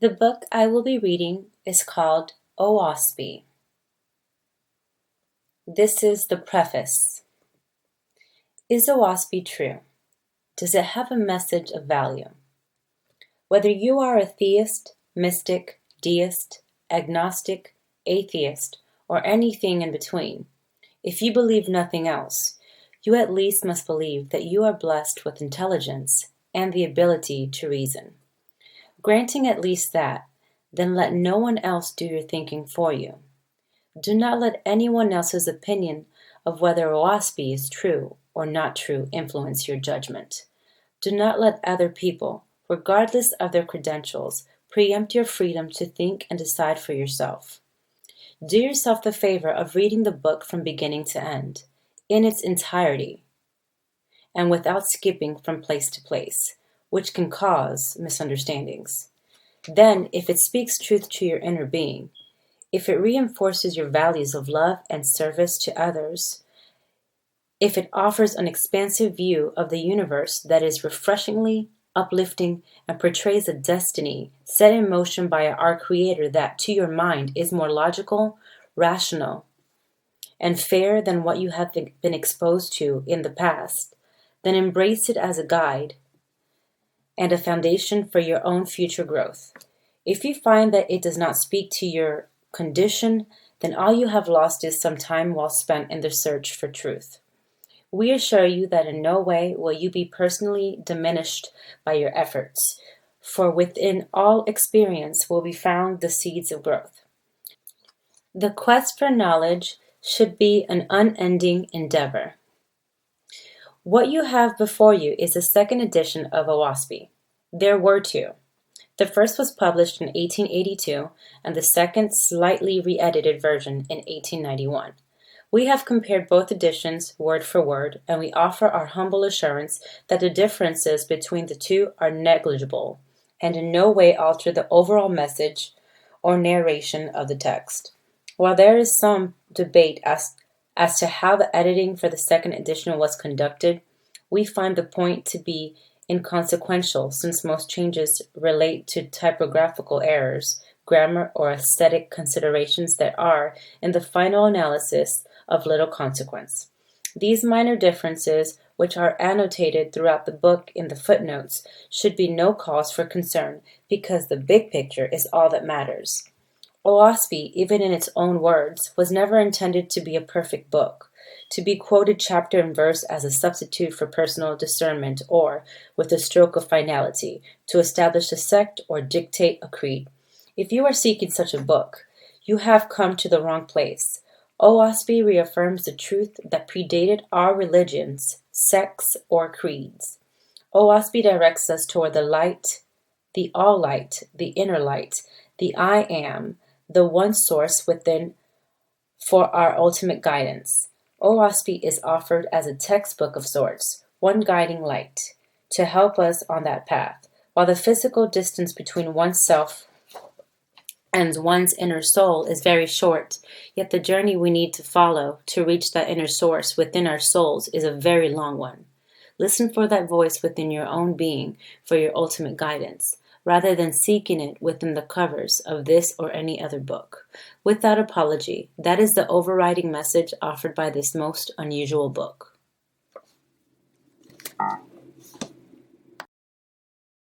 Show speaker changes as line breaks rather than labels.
The book I will be reading is called Oahspe. This is the preface. Is Oahspe true? Does it have a message of value? Whether you are a theist, mystic, deist, agnostic, atheist, or anything in between, if you believe nothing else, you at least must believe that you are blessed with intelligence and the ability to reason. Granting at least that, then let no one else do your thinking for you. Do not let anyone else's opinion of whether Oahspe is true or not true influence your judgment. Do not let other people, regardless of their credentials, preempt your freedom to think and decide for yourself. Do yourself the favor of reading the book from beginning to end, in its entirety, and without skipping from place to place, which can cause misunderstandings. Then, if it speaks truth to your inner being, if it reinforces your values of love and service to others, if it offers an expansive view of the universe that is refreshingly uplifting and portrays a destiny set in motion by our Creator that to your mind is more logical, rational, and fair than what you have been exposed to in the past, then embrace it as a guide and a foundation for your own future growth. If you find that it does not speak to your condition, then all you have lost is some time well spent in the search for truth. We assure you that in no way will you be personally diminished by your efforts, for within all experience will be found the seeds of growth. The quest for knowledge should be an unending endeavor. What you have before you is the second edition of Oahspe. There were two. The first was published in 1882 and the second slightly re-edited version in 1891. We have compared both editions word for word, and we offer our humble assurance that the differences between the two are negligible and in no way alter the overall message or narration of the text. While there is some debate as to how the editing for the second edition was conducted, we find the point to be inconsequential since most changes relate to typographical errors, grammar, or aesthetic considerations that are, in the final analysis, of little consequence. These minor differences, which are annotated throughout the book in the footnotes, should be no cause for concern because the big picture is all that matters. Oahspe, even in its own words, was never intended to be a perfect book, to be quoted chapter and verse as a substitute for personal discernment or, with a stroke of finality, to establish a sect or dictate a creed. If you are seeking such a book, you have come to the wrong place. Oahspe reaffirms the truth that predated our religions, sects, or creeds. Oahspe directs us toward the light, the all-light, the inner light, the I am, the one source within for our ultimate guidance. Oahspe is offered as a textbook of sorts, one guiding light, to help us on that path. While the physical distance between oneself and one's inner soul is very short, yet the journey we need to follow to reach that inner source within our souls is a very long one. Listen for that voice within your own being for your ultimate guidance, rather than seeking it within the covers of this or any other book. Without apology, that is the overriding message offered by this most unusual book.